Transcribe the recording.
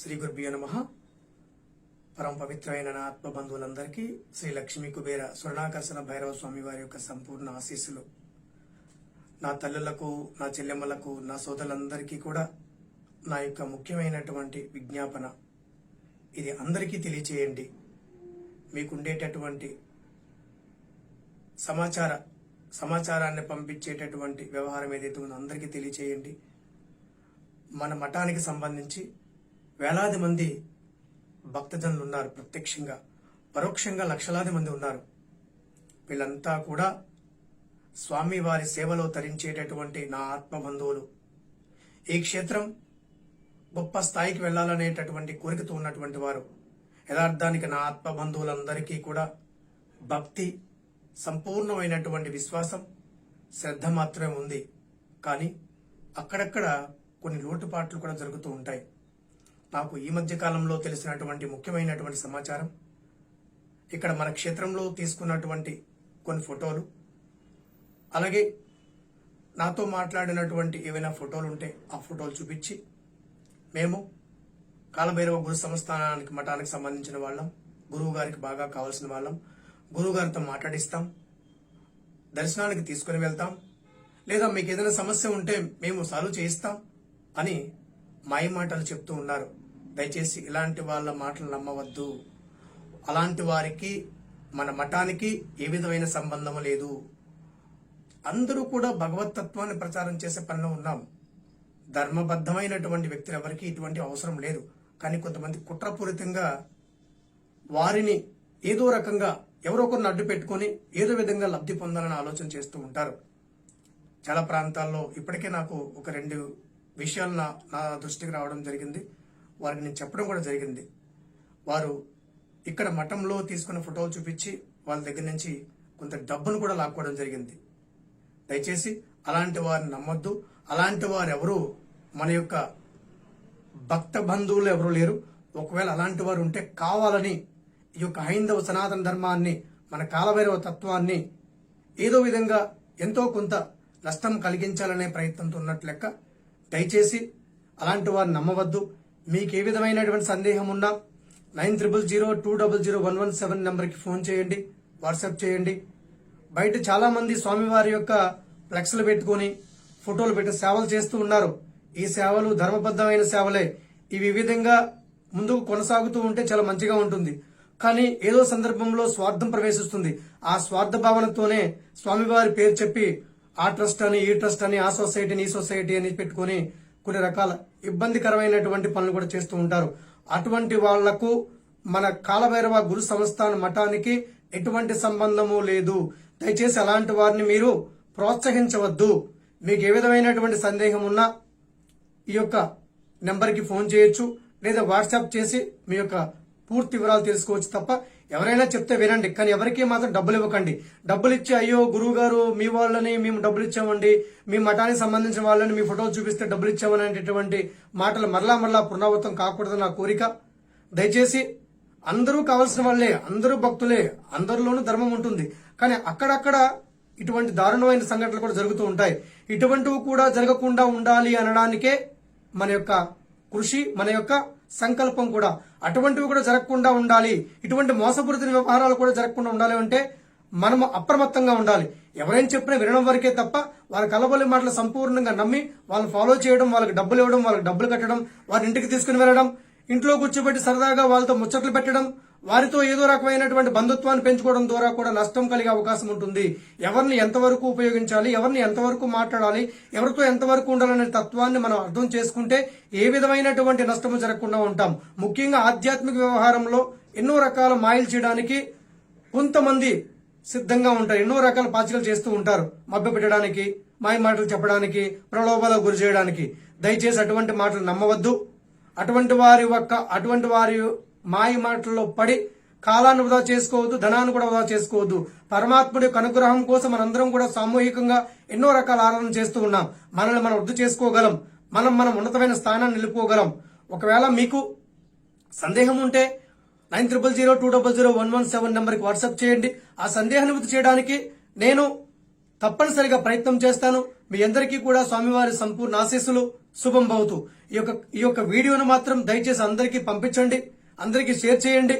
శ్రీ గురుభ్యో నమః. పరమ పవిత్రమైన నా ఆత్మబంధువులందరికీ శ్రీ లక్ష్మీ కుబేర స్వర్ణాకర్షణ భైరవ స్వామి వారి యొక్క సంపూర్ణ ఆశీస్సులు. నా తల్లులకు, నా చెల్లెమ్మలకు, నా సోదరులందరికీ కూడా నా యొక్క ముఖ్యమైనటువంటి విజ్ఞాపన, ఇది అందరికీ తెలియచేయండి. మీకుండేటటువంటి సమాచారాన్ని పంపించేటటువంటి వ్యవహారం ఏదైతే ఉందో అందరికీ తెలియచేయండి. మన మఠానికి సంబంధించి వేలాది మంది భక్తజనులు ఉన్నారు. ప్రత్యక్షంగా పరోక్షంగా లక్షలాది మంది ఉన్నారు. వీళ్ళంతా కూడా స్వామివారి సేవలో తరించేటటువంటి నా ఆత్మబంధువులు. ఈ క్షేత్రం గొప్ప స్థాయికి వెళ్లాలనేటటువంటి కోరికతో ఉన్నటువంటి వారు. యథార్థానికి నా ఆత్మబంధువులందరికీ కూడా భక్తి, సంపూర్ణమైనటువంటి విశ్వాసం, శ్రద్ధ మాత్రమే ఉంది. కానీ అక్కడక్కడ కొన్ని లోటుపాట్లు కూడా జరుగుతూ ఉంటాయి. నాకు ఈ మధ్య కాలంలో తెలిసినటువంటి ముఖ్యమైనటువంటి సమాచారం, ఇక్కడ మన క్షేత్రంలో తీసుకున్నటువంటి కొన్ని ఫోటోలు, అలాగే నాతో మాట్లాడినటువంటి ఏవైనా ఫోటోలు ఉంటే ఆ ఫోటోలు చూపించి, మేము కాలభైరవ గురు సంస్థానానికి మఠానికి సంబంధించిన వాళ్ళం, గురువు గారికి బాగా కావాల్సిన వాళ్ళం, గురువు గారితో మాట్లాడిస్తాం, దర్శనానికి తీసుకుని వెళ్తాం, లేదా మీకు ఏదైనా సమస్య ఉంటే మేము సాల్వ్ చేయిస్తాం అని మాయ మాటలు చెప్తూ ఉన్నారు. దయచేసి ఇలాంటి వాళ్ళ మాటలు నమ్మవద్దు. అలాంటి వారికి మన మఠానికి ఏ విధమైన సంబంధం లేదు. అందరూ కూడా భగవత్ తత్వాన్ని ప్రచారం చేసే పనిలో ఉన్నాం. ధర్మబద్ధమైనటువంటి వ్యక్తులు ఎవరికి ఇటువంటి అవసరం లేదు. కానీ కొంతమంది కుట్రపూరితంగా వారిని ఏదో రకంగా ఎవరో ఒకరిని అడ్డు పెట్టుకుని ఏదో విధంగా లబ్ధి పొందాలని ఆలోచన చేస్తూ ఉంటారు. చాలా ప్రాంతాల్లో ఇప్పటికే నాకు ఒక 2 విషయాలు నా దృష్టికి రావడం జరిగింది. వారికి నేను చెప్పడం కూడా జరిగింది. వారు ఇక్కడ మఠంలో తీసుకున్న ఫోటోలు చూపించి వాళ్ళ దగ్గర నుంచి కొంత డబ్బును కూడా లాక్కోవడం జరిగింది. దయచేసి అలాంటి వారిని నమ్మొద్దు. అలాంటి వారు ఎవరు మన యొక్క భక్త బంధువులు ఎవరు లేరు. ఒకవేళ అలాంటి వారు ఉంటే కావాలని ఈ యొక్క హైందవ సనాతన ధర్మాన్ని, మన కాలభైరవ తత్వాన్ని ఏదో విధంగా ఎంతో కొంత నష్టం కలిగించాలనే ప్రయత్నంతో ఉన్నట్లు లెక్క. దయచేసి అలాంటి వారిని నమ్మవద్దు. మీకు ఏ విధమైనటువంటి సందేహం ఉన్నా 9000200117 నెంబర్కి ఫోన్ చేయండి, వాట్సాప్ చేయండి. బయట చాలా మంది స్వామివారి యొక్క ఫ్లెక్స్లు పెట్టుకుని ఫోటోలు పెట్టి సేవలు చేస్తూ ఉన్నారు. ఈ సేవలు ధర్మబద్ధమైన సేవలే. ఇవి ఈ విధంగా ముందుకు కొనసాగుతూ ఉంటే చాలా మంచిగా ఉంటుంది. కానీ ఏదో సందర్భంలో స్వార్థం ప్రవేశిస్తుంది. ఆ స్వార్థ భావనతోనే స్వామివారి పేరు చెప్పి ఆ ట్రస్ట్ అని, ఈ ట్రస్ట్ అని, ఆ సొసైటీని, ఈ సొసైటీ అని పెట్టుకుని కొన్ని రకాల ఇబ్బందికరమైనటువంటి పనులు కూడా చేస్తూ ఉంటారు. అటువంటి వాళ్లకు మన కాలభైరవ గురు సంస్థాన మఠానికి ఎటువంటి సంబంధము లేదు. దయచేసి అలాంటి వారిని మీరు ప్రోత్సహించవద్దు. మీకు ఏ విధమైనటువంటి సందేహం ఉన్నా ఈ యొక్క నెంబర్కి ఫోన్ చేయొచ్చు, లేదా వాట్సాప్ చేసి మీ యొక్క పూర్తి వివరాలు తెలుసుకోవచ్చు. తప్ప ఎవరైనా చెప్తే వినండి, కానీ ఎవరికి మాత్రం డబ్బులు ఇవ్వకండి. డబ్బులు ఇచ్చి అయ్యో గురువు గారు మీ వాళ్ళని మేము డబ్బులు ఇచ్చామండి, మీ మఠానికి సంబంధించిన వాళ్ళని మీ ఫోటోలు చూపిస్తే డబ్బులు ఇచ్చామని అనేటటువంటి మాటలు మరలా పునరావృతం కాకూడదని నా కోరిక. దయచేసి అందరూ కావాల్సిన వాళ్ళే, అందరూ భక్తులే, అందరిలోనూ ధర్మం ఉంటుంది. కానీ అక్కడక్కడ ఇటువంటి దారుణమైన సంఘటనలు కూడా జరుగుతూ ఉంటాయి. ఇటువంటివి కూడా జరగకుండా ఉండాలి అనడానికే మన యొక్క కృషి, మన యొక్క సంకల్పం కూడా. అటువంటివి కూడా జరగకుండా ఉండాలి, ఇటువంటి మోసపూరిత వ్యవహారాలు కూడా జరగకుండా ఉండాలి అంటే మనము అప్రమత్తంగా ఉండాలి. ఎవరైనా చెప్పినా వినడం వరకే తప్ప వాళ్ళ కలబొల్లి మాటలు సంపూర్ణంగా నమ్మి వాళ్ళని ఫాలో చేయడం, వాళ్ళకి డబ్బులు ఇవ్వడం, వాళ్ళకి డబ్బులు కట్టడం, వారి ఇంటికి తీసుకుని వెళ్ళడం, ఇంట్లో కూర్చోబెట్టి సరదాగా వాళ్ళతో ముచ్చట్లు పెట్టడం, వారితో ఏదో రకమైనటువంటి బంధుత్వాన్ని పెంచుకోవడం ద్వారా కూడా నష్టం కలిగే అవకాశం ఉంటుంది. ఎవరిని ఎంతవరకు ఉపయోగించాలి, ఎవరిని ఎంతవరకు మాట్లాడాలి, ఎవరితో ఎంతవరకు ఉండాలనే తత్వాన్ని మనం అర్థం చేసుకుంటే ఏ విధమైనటువంటి నష్టము జరగకుండా ఉంటాం. ముఖ్యంగా ఆధ్యాత్మిక వ్యవహారంలో ఎన్నో రకాల మాయలు చేయడానికి కొంతమంది సిద్ధంగా ఉంటారు. ఎన్నో రకాల పాచికలు చేస్తూ ఉంటారు, మభ్యపెట్టడానికి, మాయ మాటలు చెప్పడానికి, ప్రలోభాలకు గురి చేయడానికి. దయచేసి అటువంటి మాటలు నమ్మవద్దు. అటువంటి వారి మాయ మాటల్లో పడి కాలాన్ని వృధా చేసుకోవద్దు, ధనాన్ని కూడా వృధా చేసుకోవద్దు. పరమాత్ముడి యొక్క అనుగ్రహం కోసం మనందరం కూడా సామూహికంగా ఎన్నో రకాల ఆరాధన చేస్తూ ఉన్నాం. మనల్ని మనం వృద్ధి చేసుకోగలం, మనం ఉన్నతమైన స్థానాన్ని నిలుపుకోగలం. ఒకవేళ మీకు సందేహం ఉంటే 9000200117 నెంబర్కి వాట్సాప్ చేయండి. ఆ సందేహ నివృత్తి చేయడానికి నేను తప్పనిసరిగా ప్రయత్నం చేస్తాను. మీ అందరికీ కూడా స్వామివారి సంపూర్ణ ఆశీస్సులు శుభం భవతు. ఈ యొక్క వీడియోను మాత్రం దయచేసి అందరికీ పంపించండి, అందరికీ షేర్ చేయండి.